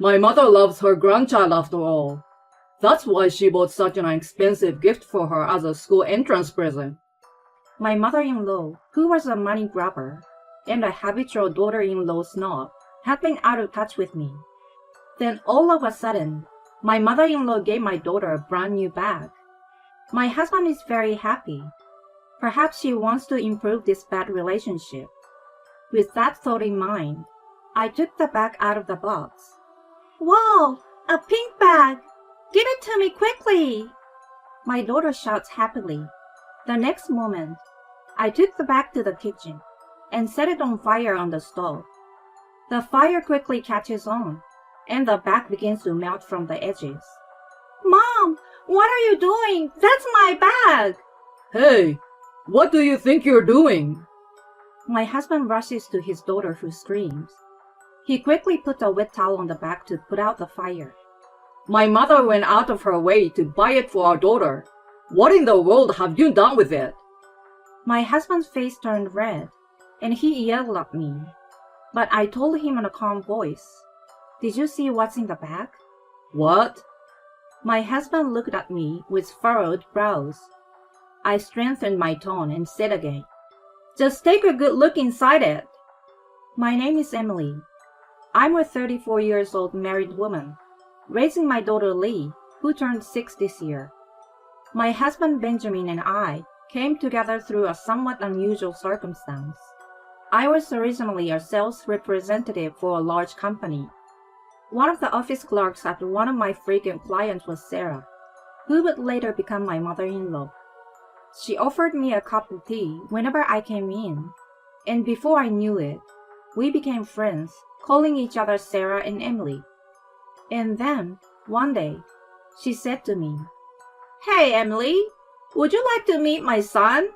My mother loves her grandchild after all. That's why she bought such an expensive gift for her as a school entrance present. My mother-in-law, who was a money grubber and a habitual daughter-in-law snob, had been out of touch with me. Then all of a sudden, my mother-in-law gave my daughter a brand new bag. My husband is very happy. Perhaps she wants to improve this bad relationship. With that thought in mind, I took the bag out of the box. "Wow, a pink bag! Give it to me quickly!" My daughter shouts happily. The next moment, I took the bag to the kitchen and set it on fire on the stove. The fire quickly catches on, and the bag begins to melt from the edges. "Mom, what are you doing? That's my bag!" Hey, what do you think you're doing? My husband rushes to his daughter, who screams. He quickly put a wet towel on the bag to put out the fire. My mother went out of her way to buy it for our daughter. What in the world have you done with it? My husband's face turned red, and he yelled at me. But I told him in a calm voice, "Did you see what's in the bag?" What? My husband looked at me with furrowed brows. I strengthened my tone and said again, "Just take a good look inside it." My name is Emily. I'm a 34 years old married woman, raising my daughter Lee, who turned 6 this year. My husband Benjamin and I came together through a somewhat unusual circumstance. I was originally a sales representative for a large company. One of the office clerks at one of my frequent clients was Sarah, who would later become my mother-in-law. She offered me a cup of tea whenever I came in, and before I knew it, we became friends, calling each other Sarah and Emily. And then, one day, she said to me, "Hey, Emily, would you like to meet my son?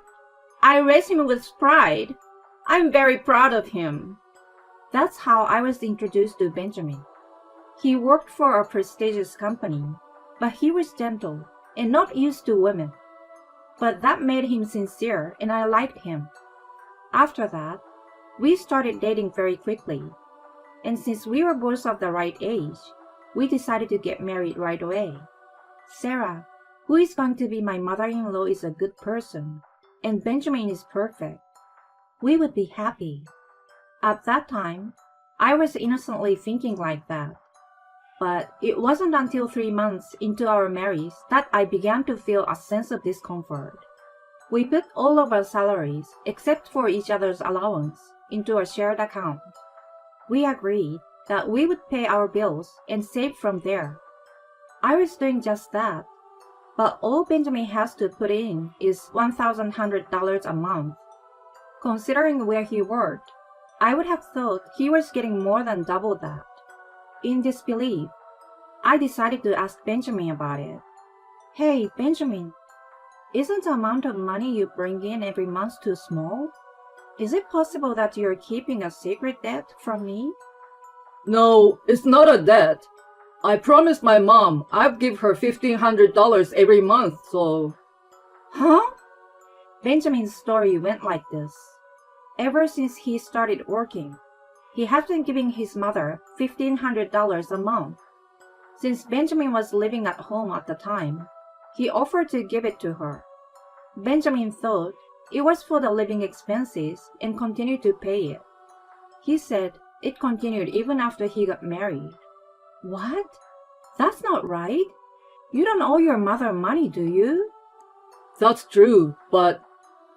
I raised him with pride. I'm very proud of him." That's how I was introduced to Benjamin. He worked for a prestigious company, but he was gentle and not used to women. But that made him sincere, and I liked him. After that, we started dating very quickly. And since we were both of the right age, we decided to get married right away. Sarah, who is going to be my mother-in-law, is a good person, and Benjamin is perfect. We would be happy. At that time, I was innocently thinking like that. But it wasn't until 3 months into our marriage that I began to feel a sense of discomfort. We put all of our salaries, except for each other's allowance, into a shared account. We agreed that we would pay our bills and save from there. I was doing just that, but all Benjamin has to put in is $1,100 a month. Considering where he worked, I would have thought he was getting more than double that. In disbelief, I decided to ask Benjamin about it. "Hey, Benjamin, isn't the amount of money you bring in every month too small? Is it possible that you're keeping a secret debt from me?" No, it's not a debt. I promised my mom I'd give her $1,500 every month, so... Huh? Benjamin's story went like this. Ever since he started working, he has been giving his mother $1,500 a month. Since Benjamin was living at home at the time, he offered to give it to her. Benjamin thought it was for the living expenses and continued to pay it. He said it continued even after he got married. What? That's not right. You don't owe your mother money, do you? That's true, but...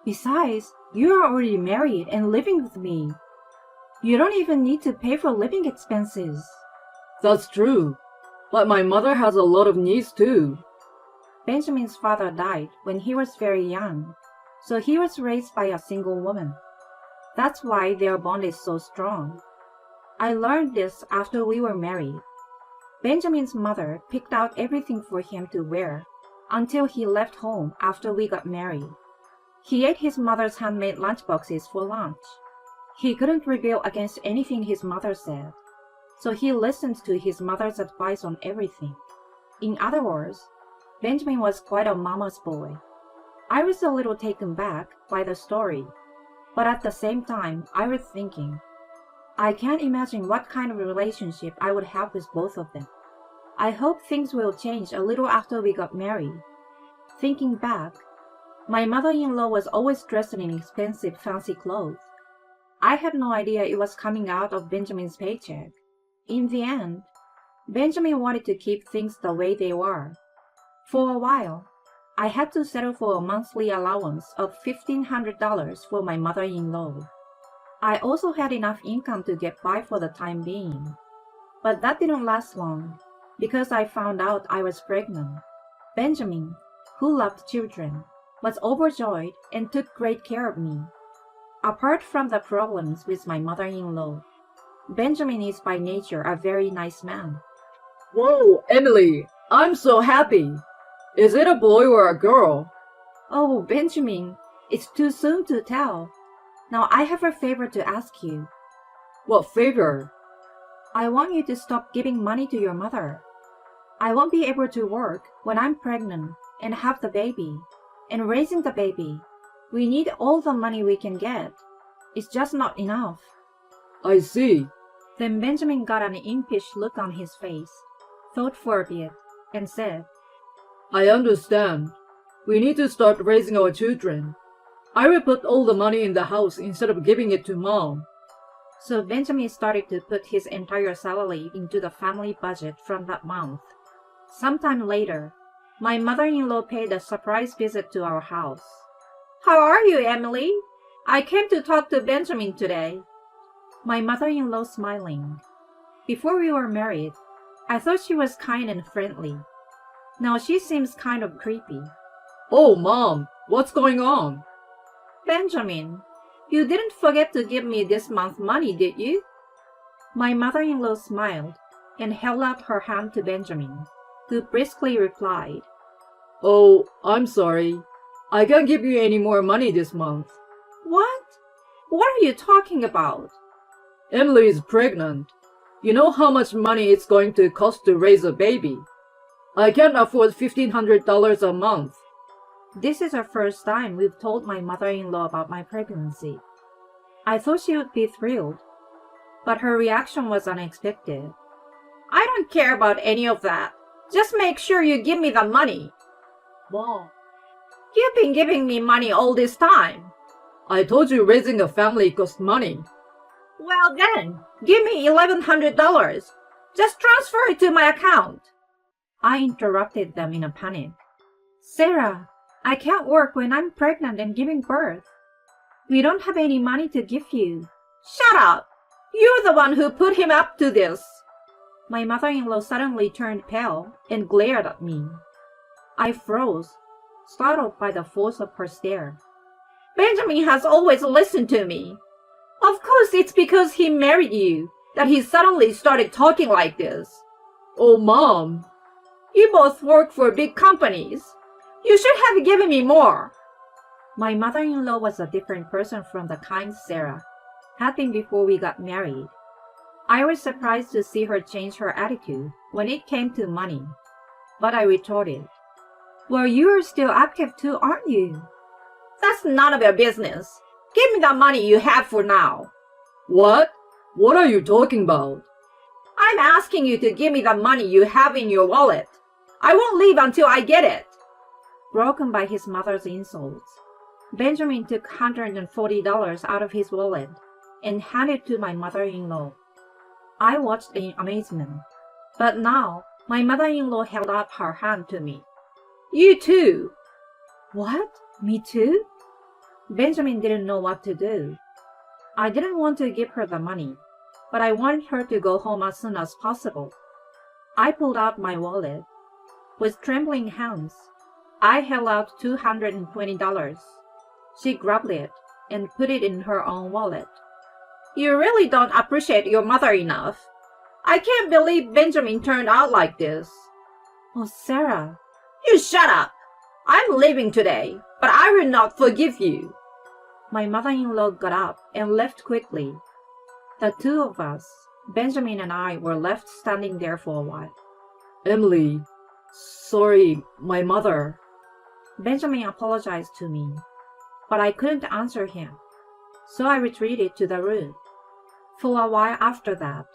Besides, you are already married and living with me. You don't even need to pay for living expenses. That's true, but my mother has a lot of needs too. Benjamin's father died when he was very young, so he was raised by a single woman. That's why their bond is so strong. I learned this after we were married. Benjamin's mother picked out everything for him to wear until he left home after we got married. He ate his mother's handmade lunchboxes for lunch. He couldn't rebel against anything his mother said, so he listened to his mother's advice on everything. In other words, Benjamin was quite a mama's boy. I was a little taken back by the story, but at the same time I was thinking, I can't imagine what kind of a relationship I would have with both of them. I hope things will change a little after we got married. Thinking back, my mother-in-law was always dressed in expensive fancy clothes. I had no idea it was coming out of Benjamin's paycheck. In the end, Benjamin wanted to keep things the way they were. For a while, I had to settle for a monthly allowance of $1,500 for my mother-in-law. I also had enough income to get by for the time being. But that didn't last long, because I found out I was pregnant. Benjamin, who loved children, was overjoyed and took great care of me. Apart from the problems with my mother-in-law, Benjamin is by nature a very nice man. Whoa, Emily, I'm so happy. Is it a boy or a girl? Oh, Benjamin, it's too soon to tell. Now I have a favor to ask you. What favor? I want you to stop giving money to your mother. I won't be able to work when I'm pregnant and have the baby. And raising the baby, we need all the money we can get. It's just not enough. I see. Then Benjamin got an impish look on his face, thought for a bit, and said, I understand. We need to start raising our children. I will put all the money in the house instead of giving it to Mom. So Benjamin started to put his entire salary into the family budget from that month. Sometime later, my mother-in-law paid a surprise visit to our house. How are you, Emily? I came to talk to Benjamin today. My mother-in-law smiling. Before we were married, I thought she was kind and friendly. Now she seems kind of creepy. Oh, Mom, what's going on? Benjamin, you didn't forget to give me this month's money, did you? My mother-in-law smiled and held out her hand to Benjamin, who briskly replied, Oh, I'm sorry. I can't give you any more money this month. What? What are you talking about? Emily is pregnant. You know how much money it's going to cost to raise a baby. I can't afford $1,500 a month. This is the first time we've told my mother-in-law about my pregnancy. I thought she would be thrilled, but her reaction was unexpected. I don't care about any of that. Just make sure you give me the money. Mom, You've been giving me money all this time. I told you raising a family costs money. Well then, give me $1,100. Just transfer it to my account. I interrupted them in a panic. Sarah, I can't work when I'm pregnant and giving birth. We don't have any money to give you. Shut up! You're the one who put him up to this. My mother-in-law suddenly turned pale and glared at me. I froze, startled by the force of her stare. Benjamin has always listened to me. Of course it's because he married you that he suddenly started talking like this. Oh, Mom. You both work for big companies. You should have given me more. My mother-in-law was a different person from the kind Sarah had been before we got married. I was surprised to see her change her attitude when it came to money. But I retorted, Well, you are still active too, aren't you? That's none of your business. Give me the money you have for now. What? What are you talking about? I'm asking you to give me the money you have in your wallet. I won't leave until I get it. Broken by his mother's insults, Benjamin took $140 out of his wallet and handed it to my mother-in-law. I watched in amazement, but now my mother-in-law held out her hand to me. You too. What? Me too? Benjamin didn't know what to do. I didn't want to give her the money, but I wanted her to go home as soon as possible. I pulled out my wallet. With trembling hands, I held out $220. She grabbed it and put it in her own wallet. You really don't appreciate your mother enough. I can't believe Benjamin turned out like this. Oh, Sarah. You shut up. I'm leaving today, but I will not forgive you. My mother-in-law got up and left quickly. The two of us, Benjamin and I, were left standing there for a while. Emily, sorry, my mother. Benjamin apologized to me, but I couldn't answer him, so I retreated to the room. For a while after that,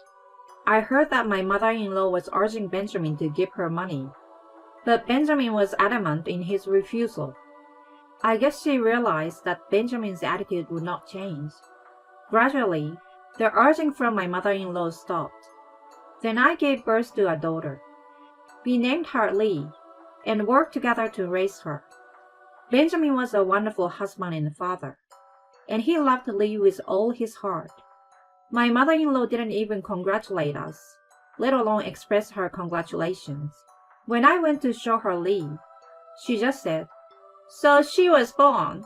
I heard that my mother-in-law was urging Benjamin to give her money, but Benjamin was adamant in his refusal. I guess she realized that Benjamin's attitude would not change. Gradually, the urging from my mother-in-law stopped. Then I gave birth to a daughter. We named her Lee and worked together to raise her. Benjamin was a wonderful husband and father, and he loved Lee with all his heart. My mother-in-law didn't even congratulate us, let alone express her congratulations. When I went to show her Lee, she just said, "So she was born."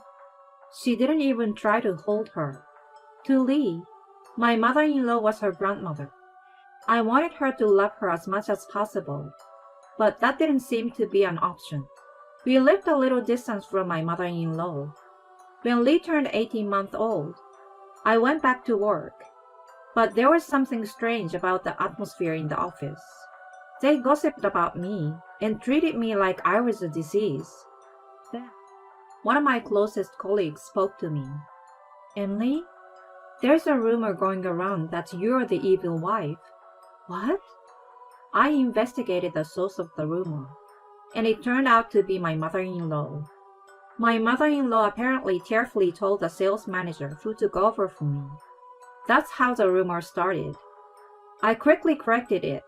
She didn't even try to hold her. To Lee, my mother-in-law was her grandmother. I wanted her to love her as much as possible, but that didn't seem to be an option. We lived a little distance from my mother-in-law. When Lee turned 18 months old, I went back to work. But there was something strange about the atmosphere in the office. They gossiped about me and treated me like I was a disease. Then, one of my closest colleagues spoke to me. "Emily, there's a rumor going around that you're the evil wife." What? I investigated the source of the rumor, and it turned out to be my mother-in-law. My mother-in-law apparently tearfully told the sales manager who took over for me. That's how the rumor started. I quickly corrected it,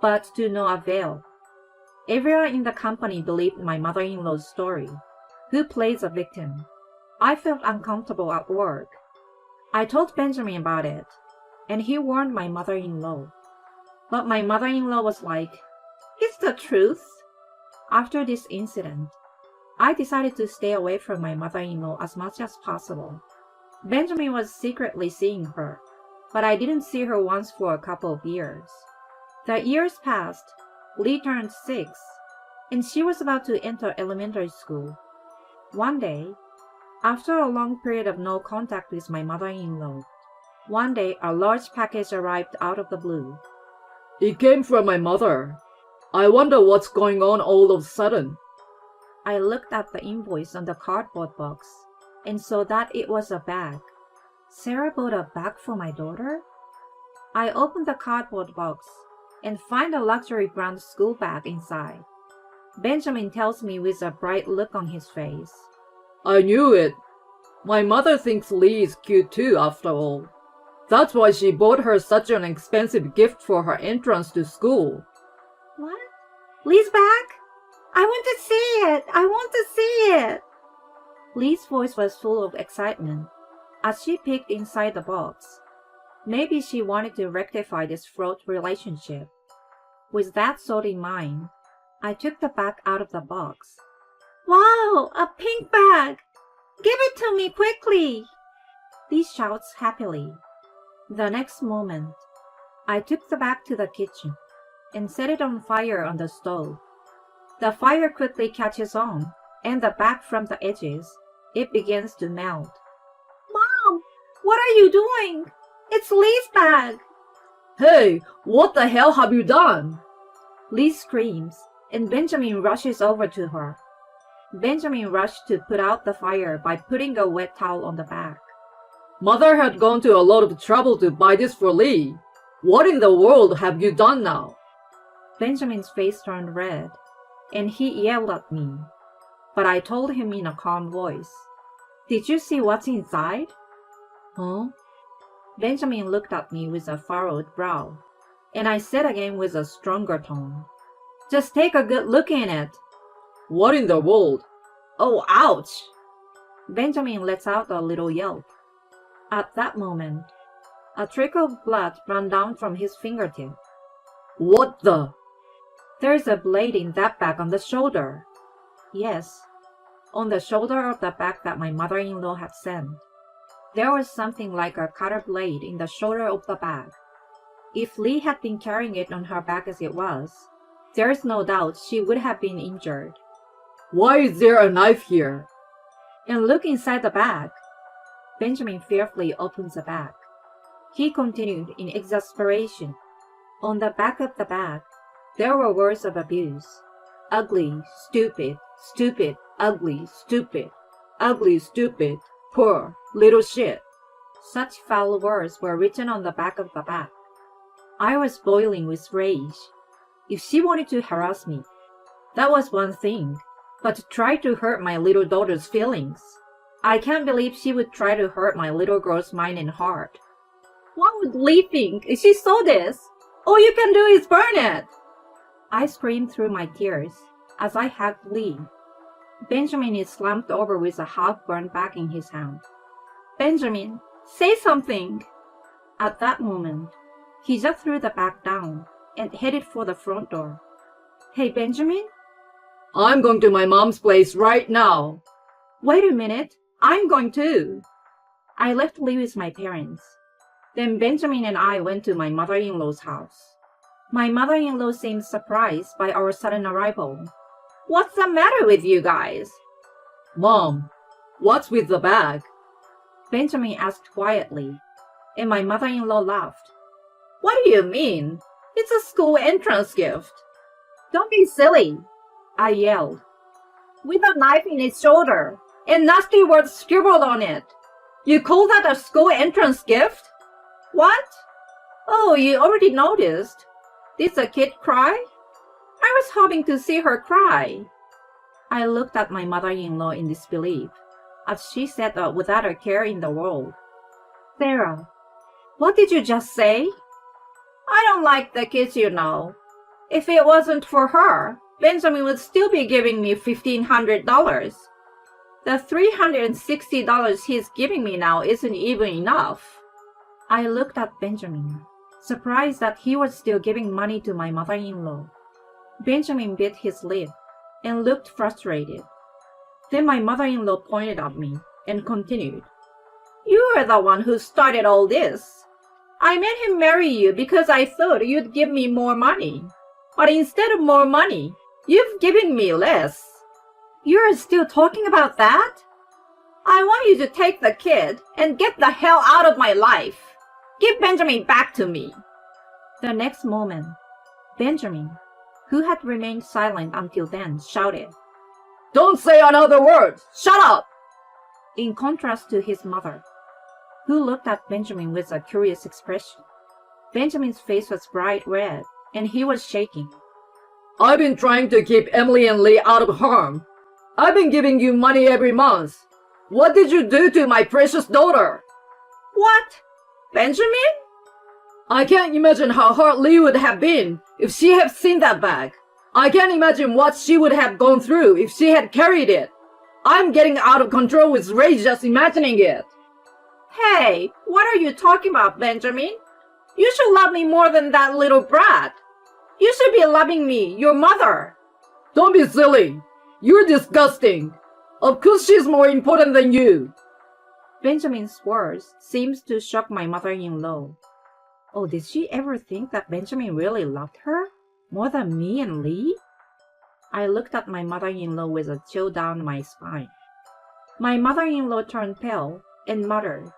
but to no avail. Everyone in the company believed my mother-in-law's story. Who plays a victim? I felt uncomfortable at work. I told Benjamin about it, and he warned my mother-in-law. But my mother-in-law was like, "It's the truth." After this incident, I decided to stay away from my mother-in-law as much as possible. Benjamin was secretly seeing her, but I didn't see her once for a couple of years. The years passed. Lee turned 6, and she was about to enter elementary school. One day, after a long period of no contact with my mother-in-law, a large package arrived out of the blue. It came from my mother. I wonder what's going on all of a sudden. I looked at the invoice on the cardboard box and saw that it was a bag. Sarah bought a bag for my daughter? I opened the cardboard box and find a luxury brand school bag inside. Benjamin tells me with a bright look on his face. I knew it. My mother thinks Lee is cute too, after all. That's why she bought her such an expensive gift for her entrance to school. What? Lee's bag? I want to see it! I want to see it! Lee's voice was full of excitement as she peeked inside the box. Maybe she wanted to rectify this fraught relationship. With that thought in mind, I took the bag out of the box. Wow, a pink bag! Give it to me quickly! Lee shouts happily. The next moment, I took the bag to the kitchen and set it on fire on the stove. The fire quickly catches on, and the bag from the edges, it begins to melt. Mom, what are you doing? It's Lee's bag! Hey, what the hell have you done? Lee screams, and Benjamin rushes over to her. Benjamin rushed to put out the fire by putting a wet towel on the bag. Mother had gone to a lot of trouble to buy this for Lee. What in the world have you done now? Benjamin's face turned red, and he yelled at me. But I told him in a calm voice, "Did you see what's inside?" Huh? Benjamin looked at me with a furrowed brow, and I said again with a stronger tone, "Just take a good look in it." What in the world? Oh, ouch! Benjamin lets out a little yelp. At that moment, a trickle of blood ran down from his fingertip. What the? There's a blade in that bag on the shoulder. Yes, on the shoulder of the bag that my mother-in-law had sent. There was something like a cutter blade in the shoulder of the bag. If Lee had been carrying it on her back as it was, there's no doubt she would have been injured. Why is there a knife here? And look inside the bag. Benjamin fearfully opens the bag. He continued in exasperation. On the back of the bag, there were words of abuse. Ugly, stupid, stupid, ugly, stupid, ugly, stupid, poor, little shit. Such foul words were written on the back of the bag. I was boiling with rage. If she wanted to harass me, that was one thing, but to try to hurt my little daughter's feelings, I can't believe she would try to hurt my little girl's mind and heart. What would Lee think if she saw this? All you can do is burn it! I screamed through my tears as I hugged Lee. Benjamin is slumped over with a half-burned bag in his hand. Benjamin, say something! At that moment, he just threw the bag down and headed for the front door. Hey, Benjamin? I'm going to my mom's place right now. Wait a minute, I'm going too. I left Lee with my parents. Then Benjamin and I went to my mother-in-law's house. My mother-in-law seemed surprised by our sudden arrival. What's the matter with you guys? Mom, what's with the bag? Benjamin asked quietly, and my mother-in-law laughed. What do you mean? It's a school entrance gift. Don't be silly, I yelled. With a knife in its shoulder and nasty words scribbled on it. You call that a school entrance gift? What? Oh, you already noticed. Did the kid cry? I was hoping to see her cry. I looked at my mother-in-law in disbelief, as she said that without a care in the world. Sarah, what did you just say? I don't like the kids, you know. If it wasn't for her, Benjamin would still be giving me $1,500. The $360 he's giving me now isn't even enough. I looked at Benjamin, surprised that he was still giving money to my mother-in-law. Benjamin bit his lip and looked frustrated. Then my mother-in-law pointed at me and continued. You are the one who started all this. I made him marry you because I thought you'd give me more money. But instead of more money, you've given me less. You're still talking about that? I want you to take the kid and get the hell out of my life. Give Benjamin back to me. The next moment, Benjamin, who had remained silent until then, shouted, Don't say another word! Shut up! In contrast to his mother, who looked at Benjamin with a curious expression. Benjamin's face was bright red, and he was shaking. I've been trying to keep Emily and Lee out of harm. I've been giving you money every month. What did you do to my precious daughter? What? Benjamin? I can't imagine how hard Lee would have been if she had seen that bag. I can't imagine what she would have gone through if she had carried it. I'm getting out of control with rage just imagining it. Hey, what are you talking about, Benjamin? You should love me more than that little brat. You should be loving me, your mother. Don't be silly. You're disgusting. Of course she's more important than you. Benjamin's words seemed to shock my mother-in-law. Oh, did she ever think that Benjamin really loved her? More than me and Lee? I looked at my mother-in-law with a chill down my spine. My mother-in-law turned pale and muttered,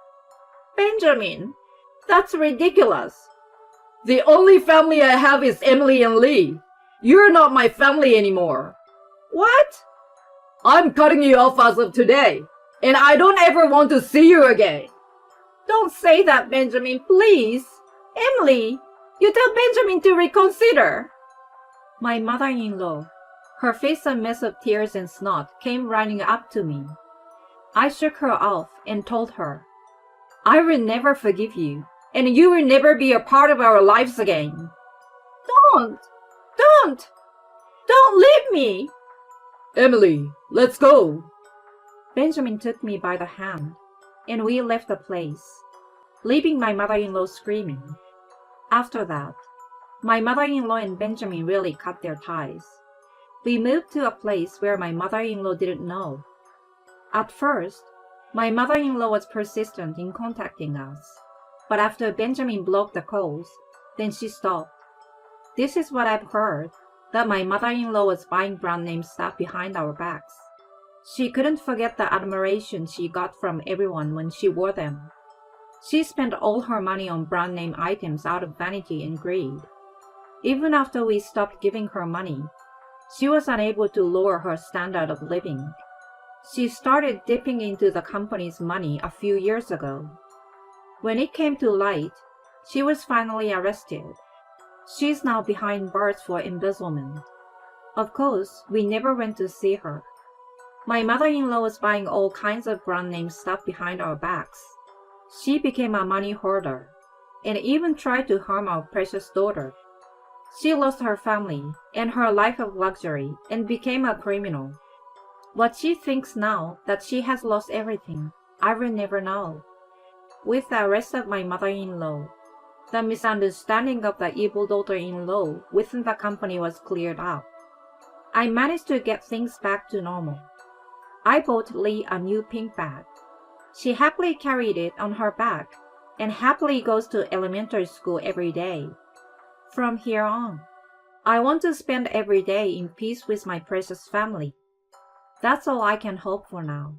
Benjamin, that's ridiculous. The only family I have is Emily and Lee. You're not my family anymore. What? I'm cutting you off as of today, and I don't ever want to see you again. Don't say that, Benjamin, please. Emily, you tell Benjamin to reconsider. My mother-in-law, her face a mess of tears and snot, came running up to me. I shook her off and told her, I will never forgive you, and you will never be a part of our lives again. Don't leave me. Emily, let's go. Benjamin took me by the hand, and we left the place, leaving my mother-in-law screaming. After that, my mother-in-law and Benjamin really cut their ties. We moved to a place where my mother-in-law didn't know. At first, my mother-in-law was persistent in contacting us, but after Benjamin blocked the calls, then she stopped. This is what I've heard, that my mother-in-law was buying brand name stuff behind our backs. She couldn't forget the admiration she got from everyone when she wore them. She spent all her money on brand name items out of vanity and greed. Even after we stopped giving her money, she was unable to lower her standard of living. She started dipping into the company's money a few years ago. When it came to light, she was finally arrested. She's now behind bars for embezzlement. Of course, we never went to see her. My mother-in-law was buying all kinds of brand-name stuff behind our backs. She became a money hoarder, and even tried to harm our precious daughter. She lost her family and her life of luxury and became a criminal. What she thinks now that she has lost everything, I will never know. With the arrest of my mother-in-law, the misunderstanding of the evil daughter-in-law within the company was cleared up. I managed to get things back to normal. I bought Lee a new pink bag. She happily carried it on her back and happily goes to elementary school every day. From here on, I want to spend every day in peace with my precious family. That's all I can hope for now.